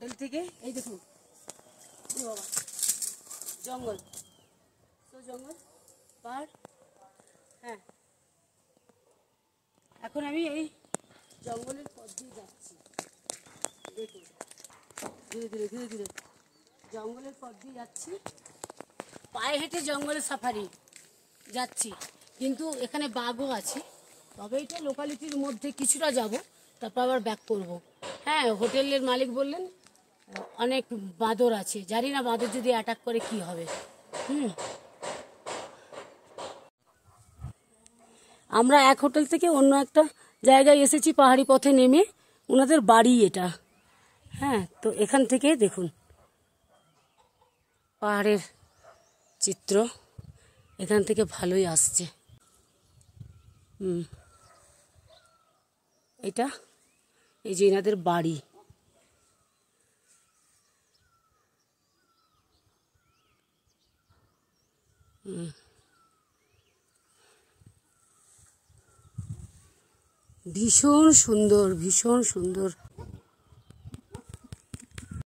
Hotel থেকে এই দেখুন বাবা জঙ্গল, তো জঙ্গল পাহাড়। হ্যাঁ, এখন আমি এই জঙ্গলের পথ দিয়ে যাচ্ছি। দেখুন ধীরে ধীরে ধীরে ধীরে জঙ্গলের পথ দিয়ে যাচ্ছি, পায়ে হেঁটে জঙ্গলের সাফারি যাচ্ছি। কিন্তু এখানে বাঘও আছে, তবে এটা লোকালিটির মধ্যে কিছুটা যাব, তারপর আবার ব্যাক করব। হ্যাঁ, হোটেলের মালিক বললেন অনেক বাঁদর আছে, জানি না বাঁদর যদি অ্যাটাক করে কি হবে। আমরা এক হোটেল থেকে অন্য একটা জায়গায় এসেছি, পাহাড়ি পথে নেমে ওনাদের বাড়ি এটা। হ্যাঁ, তো এখান থেকে দেখুন পাহাড়ের চিত্র এখান থেকে ভালোই আসছে। এটা এই যে এনাদের বাড়ি। ভীষণ সুন্দর, ভীষণ সুন্দর।